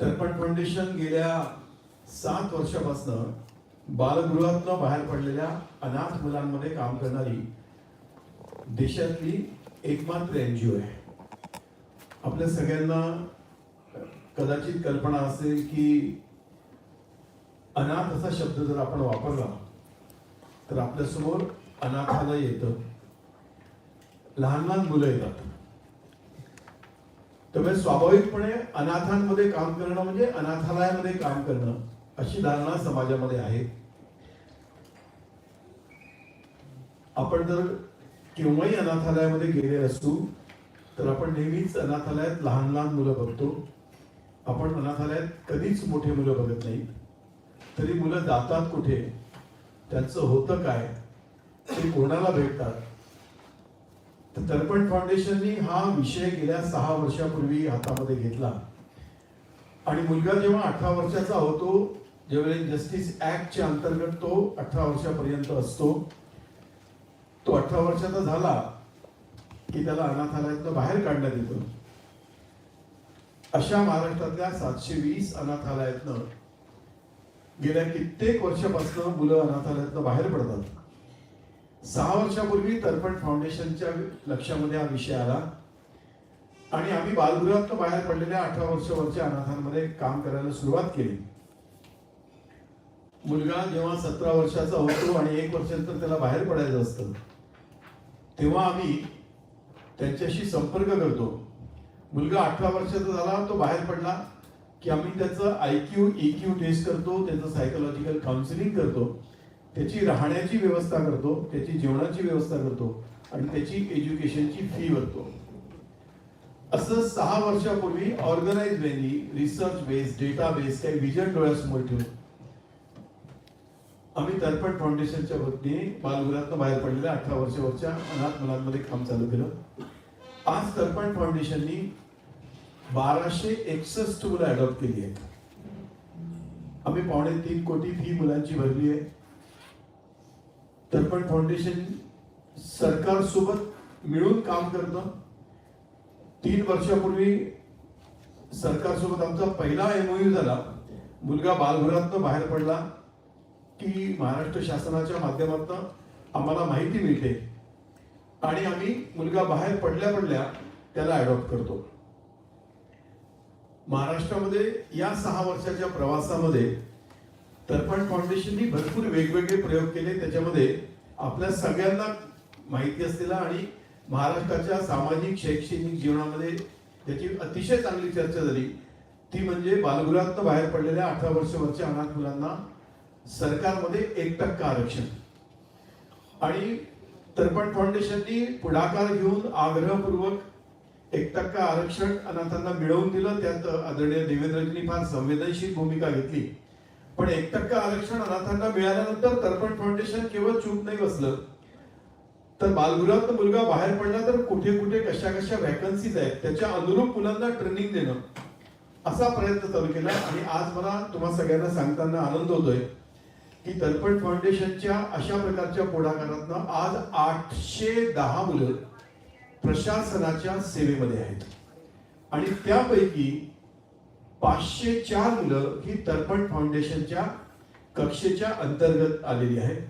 तर्पण फाउंडेशन गेल्या 7 वर्षापासून बालगृहातून बाहेर पडलेल्या अनाथ मुलांमध्ये काम करणारी देशातली एकमात्र NGO आहे. आपल्या सगळ्यांना कदाचित कल्पना असेल की अनाथ असा शब्द जर आपण वापरला तर आपल्यासमोर अनाथालय येतं, लहान लहान मुलं येतात. त्यामुळे स्वाभाविकपणे अनाथांमध्ये काम करणं म्हणजे अनाथालयामध्ये काम करणं अशी धारणा समाजामध्ये आहे. आपण जर केव्हाही अनाथालयामध्ये गेले असू तर आपण नेहमीच अनाथालयात लहान लहान मुलं बघतो. आपण अनाथालयात कधीच मोठे मुलं बघत नाही. तरी मुलं जातात कुठे, त्यांचं होतं काय, ते कोणाला भेटतात. तर तर्पण फाउंडेशननी हा विषय गेल्या 6 वर्षापूर्वी हातामध्ये घेतला आणि मुलगा जेव्हा 18 वर्षाचा होतो, ज्युव्हेनाइल जस्टिस ऍक्टच्या अंतर्गत तो 18 वर्षापर्यंत असतो, तो 18 वर्षाचा झाला की त्याला अनाथालयातून बाहेर काढण्यात येतं. अशा महाराष्ट्रातल्या 720 अनाथालयातनं गेल्या कित्येक वर्षापासून मुलं अनाथालयातनं बाहेर पडतात. 6 वर्षापूर्वी तर्पण फाउंडेशनच्या लक्षामध्ये हा विषय आला आणि आम्ही बालगृहातून बाहेर पडलेल्या 18 वर्षावरच्या अनाथांमध्ये काम करायला सुरुवात केली. मुलगा जेव्हा 17 वर्षाचा होतो आणि 1 वर्षानंतर त्याला बाहेर पडायचं असतं, तेव्हा आम्ही त्यांच्याशी संपर्क करतो. मुलगा 18 वर्षाचा झाला, तो बाहेर पडला की आम्ही त्याचं IQ EQ टेस्ट करतो, त्याचं सायकोलॉजिकल काउन्सिलिंग करतो, त्याची राहण्याची व्यवस्था करतो, त्याची जेवणाची व्यवस्था करतो आणि त्याची एज्युकेशनची फी भरतो. असं 6 वर्षापूर्वी ऑर्गनाइज वेनी रिसर्च बेस डेटा बेस काही विजन डोळ्यासमोर ठेवून आम्ही तर्पण फाउंडेशनच्या वतीने बालगृहातून बाहेर पडलेल्या 18 वर्षावरच्या अनाथ मुलांमध्ये काम चालू केलं. आज तर्पण फाउंडेशननी 1261 मुलं अडॉप्ट केली आहेत. आम्ही 3.25 कोटी फी मुलांची भरली आहे. तर्पण फाउंडेशन सरकारसोबत मिळून काम करतं. 3 वर्षापूर्वी सरकारसोबत आमचा पहिला MOU झाला. मुलगा बालगृहातून बाहेर पडला की महाराष्ट्र शासनाच्या माध्यमातून आम्हाला माहिती मिळते आणि आम्ही मुलगा बाहेर पडल्या पडल्या त्याला अडॉप्ट करतो. महाराष्ट्रामध्ये या 6 वर्षाच्या प्रवासामध्ये तर्पण फाउंडेशननी भरपूर वेगवेगळे प्रयोग केले. त्याच्यामध्ये आपल्या सगळ्यांना माहिती असलेला आणि महाराष्ट्राच्या सामाजिक शैक्षणिक जीवनामध्ये त्याची अतिशय चांगली चर्चा झाली ती म्हणजे बालगृहातून बाहेर पडलेल्या 18 वर्षावरच्या अनाथ मुलांना सरकारमध्ये 1% आरक्षण. आणि तर्पण फाउंडेशननी पुढाकार घेऊन आग्रहपूर्वक 1% आरक्षण अनाथांना मिळवून दिलं. त्यात आदरणीय देवेंद्रजींनी फार संवेदनशील भूमिका घेतली. पण 1% आरक्षण अनाथांना मिळाल्यानंतर तर्पण फाउंडेशन केवळ चूप नाही बसलं, तर बालगृहात मुलगा बाहेर पडला तर कुठे कुठे कशा कशा वॅकन्सीज आहेत त्याच्या अनुरूप मुलांना ट्रेनिंग देणं असा प्रयत्न चालू केला. आणि आज मला तुम्हा सगळ्यांना सांगताना आनंद होतोय की तर्पण फाउंडेशनच्या अशा प्रकारच्या पुढाकारातनं आज 810 मुलं प्रशासनाच्या सेवेमध्ये आहेत आणि त्यापैकी 504 मुलं ही तर्पण फाउंडेशनच्या कक्षेच्या अंतर्गत आलेली आहेत.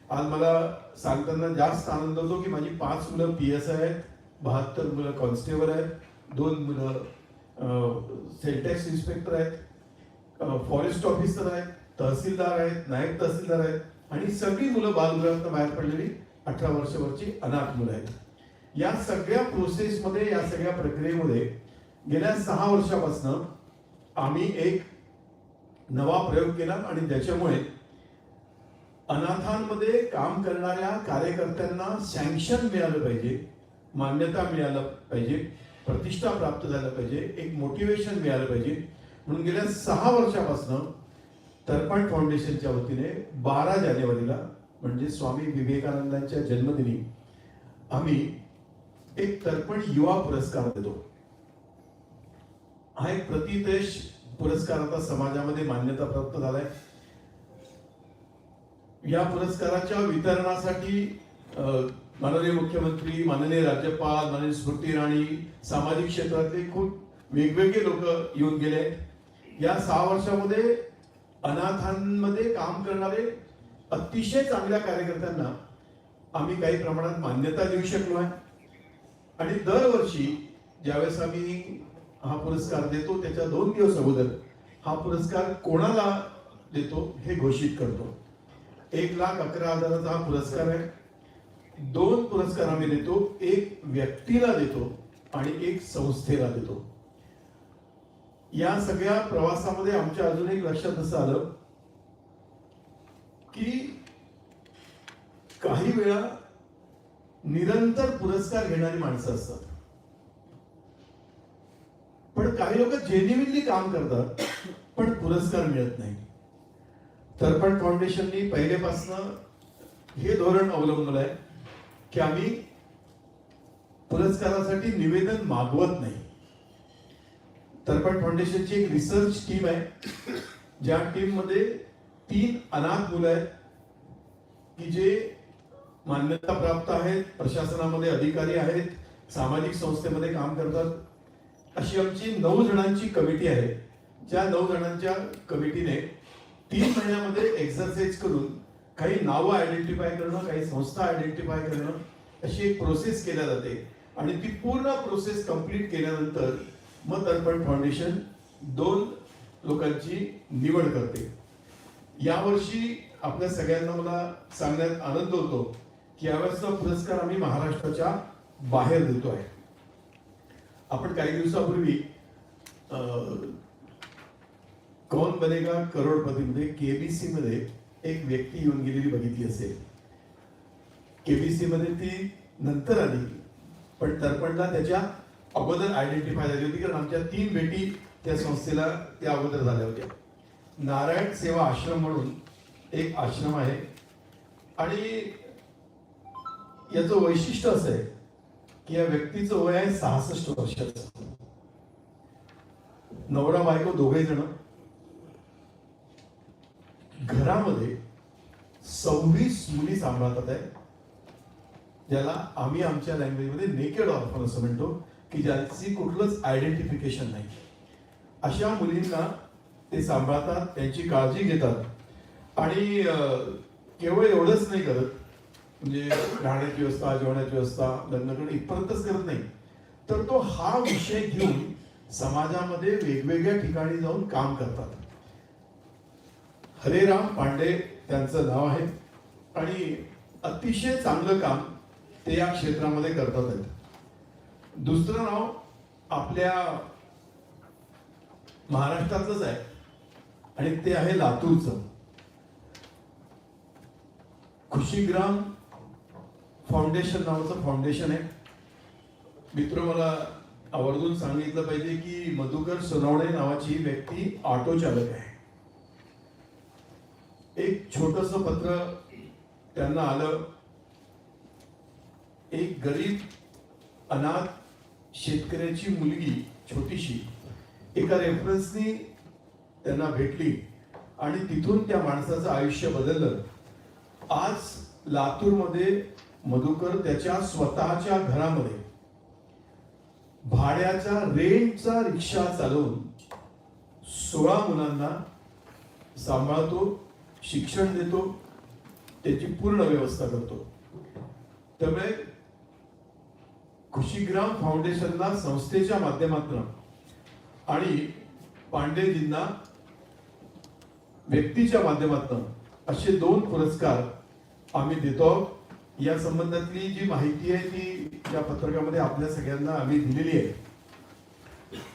आज मला सांगताना जास्त आनंद होतो की माझी 5 मुलं PSI आहेत, 72 मुलं कॉन्स्टेबल आहेत, 2 मुलं सेल टॅक्स इन्स्पेक्टर आहेत, फॉरेस्ट ऑफिसर आहेत, तहसीलदार आहेत, नायब तहसीलदार आहेत आणि सगळी मुलं बालगृहातून बाहेर पडलेली 18 वर्षावरची अनाथ मुलं आहेत. या सगळ्या प्रोसेसमध्ये, या सगळ्या प्रक्रियेमध्ये गेल्या 6 वर्षापासून आम्ही एक नवा प्रयोग केला आणि ज्याच्यामुळे अनाथांमध्ये काम करणाऱ्या कार्यकर्त्यांना सँक्शन मिळालं पाहिजे, मान्यता मिळालं पाहिजे, प्रतिष्ठा प्राप्त झालं पाहिजे, एक मोटिवेशन मिळालं पाहिजे. म्हणून गेल्या 6 वर्षापासून तर्पण फाउंडेशनच्या वतीने 12 जानेवारीला म्हणजे स्वामी विवेकानंदांच्या जन्मदिनी आम्ही एक तर्पण युवा पुरस्कार देतो. हा एक प्रतिदेश पुरस्कार आता समाजामध्ये मान्यता प्राप्त झालाय. या पुरस्काराच्या वितरणासाठी माननीय मुख्यमंत्री, माननीय राज्यपाल, माननीय स्मृती इराणी, सामाजिक क्षेत्रातले खूप वेगवेगळे लोक येऊन गेले. या 6 वर्षामध्ये अनाथांमध्ये काम करणारे अतिशय चांगल्या कार्यकर्त्यांना आम्ही काही प्रमाणात मान्यता देऊ शकलो आहे. आणि दरवर्षी ज्यावेळेस आम्ही हा पुरस्कार देतो त्याच्या 2 दिवस अगोदर हा पुरस्कार कोणाला देतो हे घोषित करतो. 1,11,000 हा पुरस्कार आहे. 2 पुरस्कार आम्ही देतो, एक व्यक्तीला देतो आणि एक संस्थेला देतो. या सगळ्या प्रवासामध्ये आमच्या अजून एक लक्षात असं आलं की काही वेळा निरंतर पुरस्कार घेणारी माणसं असतात, पण काही लोक जेन्युइनली काम करतात पण पुरस्कार मिळत नाही. तर्पण फाउंडेशननी पहिलेपासून हे धोरण अवलंबलं आहे की आम्ही पुरस्कारासाठी निवेदन मागवत नाही. तर्पण फाउंडेशनची एक रिसर्च टीम आहे, ज्या टीम मध्ये 3 अनाथ मुलं आहेत की जे मान्यता प्राप्त आहेत, प्रशासनामध्ये अधिकारी आहेत, सामाजिक संस्थेमध्ये काम करतात. अशी आमची 9 जणांची कमिटी आहे. ज्या 9 जणांच्या कमिटीने 3 महिन्यामध्ये एक्सरसाइज करून काही नावं आयडेंटिफाय करणं, काही संस्था आयडेंटिफाय करणं, अशी एक प्रोसेस केल्या जाते. आणि ती पूर्ण प्रोसेस कंप्लीट केल्यानंतर मग तर्पण फाउंडेशन 2 लोकांची निवड करते. यावर्षी आपल्या सगळ्यांना मला सांगण्यात आनंद होतो की यावेळेसचा पुरस्कार आम्ही महाराष्ट्राच्या बाहेर देतो आहे. आपण काही दिवसापूर्वी कौन बनेगा करोडपती मध्ये केबीसी मध्ये एक व्यक्ती येऊन गेलेली बघितली असेल. केबीसी मध्ये ती नंतर आली, पण तर्पणला त्याच्या अगोदर आयडेंटिफाय झाली होती, कारण आमच्या 3 बेटी त्या संस्थेला त्या अगोदर झाल्या होत्या. नारायण सेवा आश्रम म्हणून एक आश्रम आहे आणि याचं वैशिष्ट्य असं आहे की या व्यक्तीचं वय आहे 66 वर्षाचं. नवरा बायको दोघे जण, घरामध्ये 26 मुली सांभाळतात आहे, ज्याला आम्ही आमच्या लँग्वेजमध्ये नेकेड ऑर्फन असं म्हणतो, की ज्यांची कुठलंच आयडेंटिफिकेशन नाही. अशा मुलींना ते सांभाळतात, त्यांची काळजी घेतात. आणि केवळ एवढंच नाही करत, म्हणजे राहण्याची व्यवस्था, जेवणाची व्यवस्था, लग्न करणं इथपर्यंतच करत नाही, तर तो हा विषय घेऊन समाजामध्ये वेगवेगळ्या ठिकाणी जाऊन काम करतात. हरेराम पांडे त्यांचं नाव आहे आणि अतिशय चांगलं काम ते या क्षेत्रामध्ये करतात. दुसरं नाव आपल्या महाराष्ट्रातलंच आहे आणि ते आहे लातूरचं. खुशीग्राम फाउंडेशन नावाचं फाउंडेशन आहे. मित्र मला आवर्जून सांगितलं पाहिजे की मधुकर सोनवणे नावाची व्यक्ती ऑटो चालक आहे. एक छोटस पत्र त्यांना आलं, एक गरीब अनाथ शेतकऱ्याची मुलगी छोटीशी एका रेफरन्सनी त्यांना भेटली आणि तिथून त्या माणसाचं आयुष्य बदललं. आज लातूरमध्ये मधुकर त्याच्या स्वतःच्या घरामध्ये भाड्याचा रेंटचा रिक्षा चालवून 16 मुलांना सांभाळतो, शिक्षण देतो, त्याची पूर्ण व्यवस्था करतो. त्यामुळे खुशीग्राम फाउंडेशनला संस्थेच्या माध्यमातून आणि पांडेजींना व्यक्तीच्या माध्यमातून असे 2 पुरस्कार आम्ही देतो. या संबंधातली जी माहिती आहे ती या पत्रकामध्ये आपल्या सगळ्यांना आम्ही दिलेली आहे.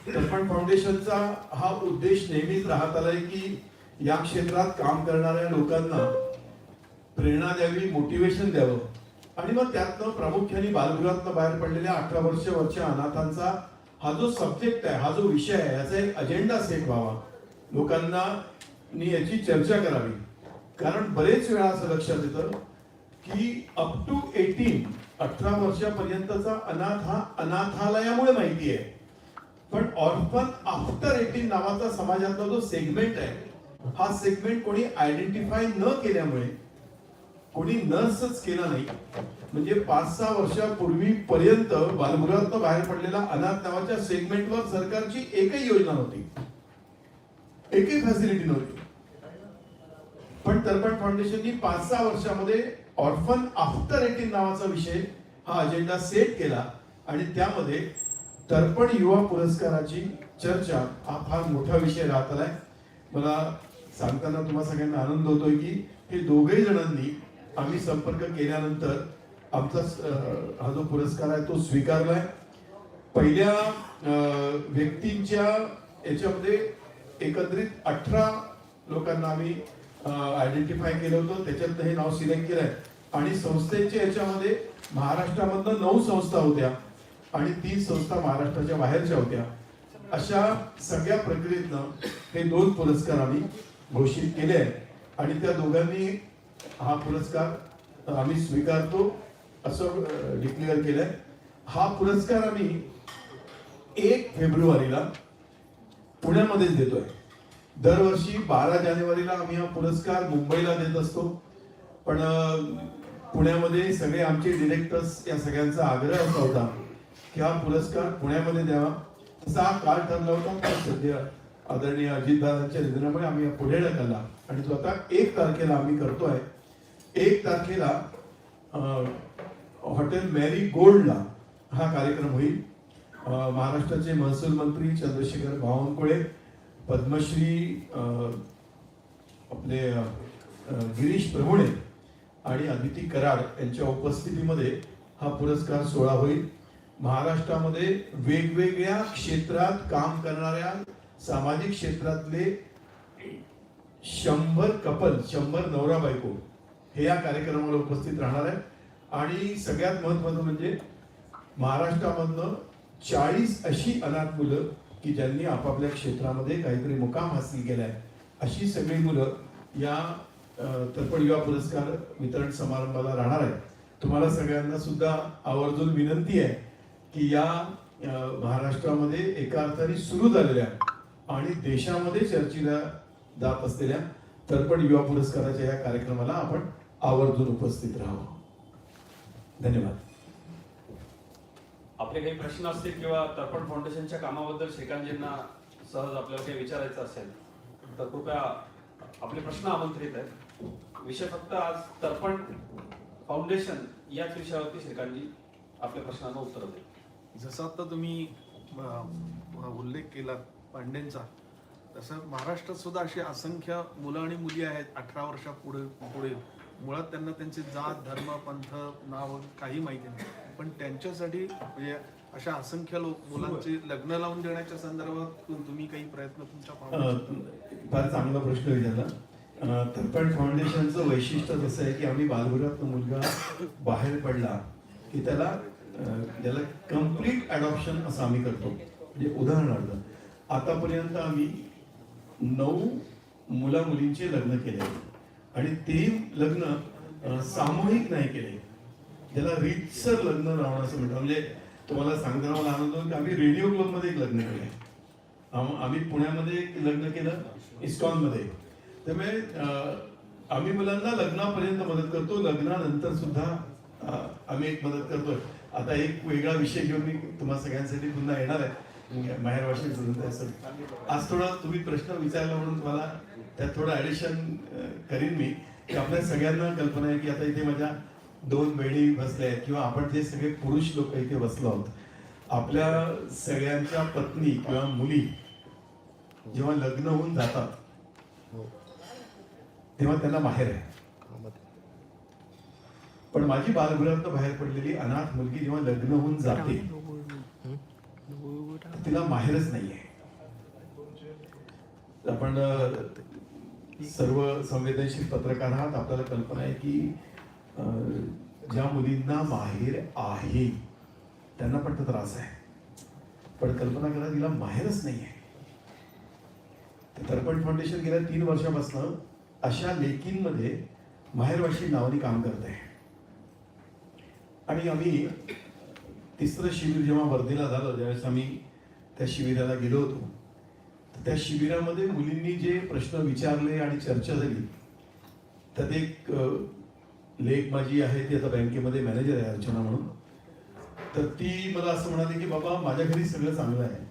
तर्पण फाउंडेशनचा हा उद्देश नेहमीच राहत आलाय की या क्षेत्रात काम करणाऱ्या लोकांना प्रेरणा द्यावी, मोटिवेशन द्यावं आणि मग त्यातनं प्रामुख्याने बालगृहातनं बाहेर पडलेल्या 18 वर्षावरच्या अनाथांचा हा जो सब्जेक्ट आहे, हा जो विषय आहे, याचा एक अजेंडा सेट व्हावा, लोकांना याची चर्चा करावी. कारण बरेच वेळा असं लक्षात येतं की अप टू 18 वर्षापर्यंतचा अनाथ हा अनाथालयामुळे माहिती आहे, पण ऑर्फन आफ्टर 18 नावाचा समाजातला जो सेगमेंट आहे, हा सेगमेंट कोणी आयडेंटिफाय न केल्यामुळे, कोणी नर्सच केला नाही. म्हणजे 5-6 वर्षापूर्वी पर्यंत बालगृहातून बाहेर पडलेला अनाथ नावाच्या सेगमेंटवर सरकारची एकही योजना नव्हती. एकही फॅसिलिटी नव्हती. पण तर्पण फाउंडेशननी 5-6 वर्षामध्ये ऑर्फन आफ्टर 18 नावाचा विषय हा अजेंडा सेट केला आणि त्यामध्ये तर्पण युवा पुरस्काराची चर्चा हा फार मोठा विषय राहत आलाय. मला सांगताना तुम्हा सगळ्यांना आनंद होतोय की हे दोघेही जणांनी आम्ही संपर्क केल्यानंतर आमचा हा जो पुरस्कार आहे तो स्वीकारलाय. पहिल्या व्यक्तींच्या याच्यामध्ये एकत्रित 18 लोकांना आम्ही आयडेंटिफाय केलं होतं, त्याच्यात हे नाव सिलेक्ट केलंय आणि संस्थेच्या याच्यामध्ये महाराष्ट्रामधनं 9 संस्था होत्या आणि 3 संस्था महाराष्ट्राच्या बाहेरच्या होत्या. अशा सगळ्या प्रक्रियेतनं हे 2 पुरस्कार आम्ही घोषित केले आहेत आणि त्या दोघांनी हा पुरस्कार आम्ही स्वीकारतो असं डिक्लेअर केलंय. हा पुरस्कार आम्ही 1 फेब्रुवारीला पुण्यामध्येच देतोय. दरवर्षी 12 जानेवारीला आम्ही हा पुरस्कार मुंबईला देत असतो, पण पुण्यामध्ये सगळे आमचे डिरेक्टर्स या सगळ्यांचा आग्रह असा होता की हा पुरस्कार पुण्यामध्ये द्यावा. तसा हा काळ ठरला होता, पण सध्या आदरणीय अजितदादांच्या निधनामुळे आम्ही पुढे ढकलला आणि तो आता 1 तारखेला आम्ही करतोय. 1 तारखेला हॉटेल मॅरी गोल्डला हा कार्यक्रम होईल. महाराष्ट्राचे महसूल मंत्री चंद्रशेखर बावनकुळे, पद्मश्री आपले गिरीश प्रभुणे आणि अदिती कराड यांच्या उपस्थितीमध्ये हा पुरस्कार सोहळा होईल. महाराष्ट्रामध्ये वेगवेगळ्या क्षेत्रात काम करणाऱ्या सामाजिक क्षेत्रातले 100 कपल, 100 नवरा बायको हे या कार्यक्रमाला उपस्थित राहणार आहेत. आणि सगळ्यात महत्त्वाचं म्हणजे महाराष्ट्रामधनं 40 अशी अनाथ मुलं की ज्यांनी आपापल्या क्षेत्रामध्ये काहीतरी मुकाम हासिल केलाय, अशी सगळी मुलं या तर्पण युवा पुरस्कार वितरण समारंभाला राहणार आहेत. तुम्हाला सगळ्यांना सुद्धा आवर्जून विनंती आहे की या महाराष्ट्रामध्ये एका अर्थाने सुरू झालेल्या आणि देशामध्ये चर्चेला जात असलेल्या तर्पण युवा पुरस्काराच्या या कार्यक्रमाला आपण आवर्जून उपस्थित राहावं. धन्यवाद. आपले काही प्रश्न असतील किंवा तर्पण फाउंडेशनच्या कामाबद्दल श्रीकांतजींना सहज आपल्याला काही विचारायचं असेल तर कृपया आपले प्रश्न आमंत्रित आहेत. विषय फक्त आज तर्पण फाउंडेशन याच विषयावरती श्रीकांतजी आपल्या प्रश्नांना उत्तर देतील. जसं आता तुम्ही उल्लेख केला पांडेंचा, तसं महाराष्ट्रात सुद्धा अशी असंख्य मुलं आणि मुली आहेत 18 वर्षापुढे मुळात त्यांना त्यांचे जात, धर्म, पंथ, नाव काही माहिती नाही, पण त्यांच्यासाठी म्हणजे अशा असंख्य मुलांचे लग्न लावून देण्याच्या संदर्भात तुम्ही काही प्रयत्न तुमच्या फार चांगला प्रश्न विचारला. तर्पण फाउंडेशनचं वैशिष्ट्य असं आहे की आम्ही बालगृहात मुलगा बाहेर पडला की त्याला कम्प्लीट अडॉप्शन असं आम्ही करतो. म्हणजे उदाहरणार्थ आतापर्यंत आम्ही 9 मुला मुलींचे लग्न केले आणि ते लग्न सामूहिक नाही केले, ज्याला रीतसर लग्न लावणं असं म्हणतात. म्हणजे तुम्हाला सांगताना मला आनंद होतो की आम्ही रेडिओ क्लबमध्ये एक लग्न केलं, आम्ही पुण्यामध्ये एक लग्न केलं इस्कॉनमध्ये. त्यामुळे आम्ही मुलांना लग्नापर्यंत मदत करतो, लग्नानंतर सुद्धा आम्ही एक मदत करतोय. आता एक वेगळा विषय घेऊन मी तुम्हा सगळ्यांसाठी पुन्हा येणार आहे, माहेर वाशी. आज थोडा तुम्ही प्रश्न विचारला म्हणून तुम्हाला त्यात थोडं ऍडिशन करीन मी की आपल्या सगळ्यांना कल्पना आहे की आता इथे माझ्या 2 बहिणी बसल्या आहेत किंवा आपण जे सगळे पुरुष लोक इथे बसलो आहोत, आपल्या सगळ्यांच्या पत्नी किंवा मुली जेव्हा लग्न होऊन जातात तेव्हा त्यांना माहेर आहे. पण माझी बालगृहातून बाहेर पडलेली अनाथ मुलगी जेव्हा लग्न होऊन जाते तिला माहेरच नाहीये. आपण सर्व संवेदनशील पत्रकार आहात, आपल्याला कल्पना आहे की ज्या मुलींना माहेर आहे त्यांना पण तो त्रास आहे, पण कल्पना करा तिला माहेरच नाही आहे. तर्पण फाउंडेशन गेल्या 3 वर्षापासून अशा लेकींमध्ये माहेरवाशी नावाने काम करत आहे. आणि आम्ही 3रं शिबिर जेव्हा वर्धेला झालं, ज्यावेळेस आम्ही त्या शिबिराला गेलो होतो, तर त्या शिबिरामध्ये मुलींनी जे प्रश्न विचारले आणि चर्चा झाली, त्यात एक लेक माझी आहे ती आता बँकेमध्ये मॅनेजर आहे अर्चना म्हणून, तर ती मला असं म्हणाली की बाबा माझ्या घरी सगळं चांगलं आहे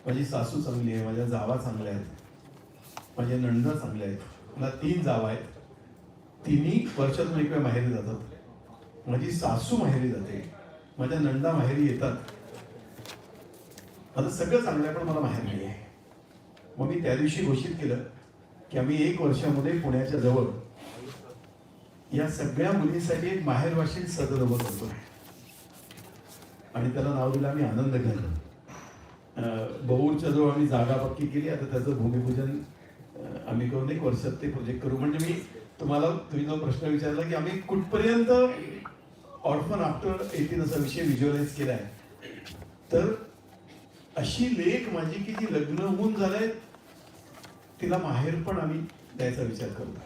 माझी सासू चांगली आहे, माझ्या जावा चांगल्या आहेत, माझ्या नणंदा चांगल्या आहेत. मला 3 जावा आहेत, तिन्ही वर्षातून एक वेळा माहेरी जातात. माझी सासू माहेरी जाते, माझ्या नणंदा माहेरी येतात. आता सगळं चांगलं आहे, पण मला माहेर नाही आहे. मग मी त्या दिवशी घोषित केलं की आम्ही 1 वर्षामध्ये पुण्याच्या जवळ या सगळ्या मुलींसाठी एक माहेरवाशी सदर उभं करतोय आणि त्याला नाव दिलं आम्ही आनंद घर. बहूरच्या जवळ आम्ही जागा पक्की केली. आता त्याचं भूमिपूजन आम्ही करून 1 वर्षात ते प्रोजेक्ट करू. म्हणजे मी तुम्ही जो प्रश्न विचारला की आम्ही कुठपर्यंत ऑर्फन आफ्टर 18 असा विषय व्हिज्युअलाइज केलाय, तर अशी लेक माझी की जी लग्न होऊन झालंय तिला माहेर पण आम्ही द्यायचा विचार करतो.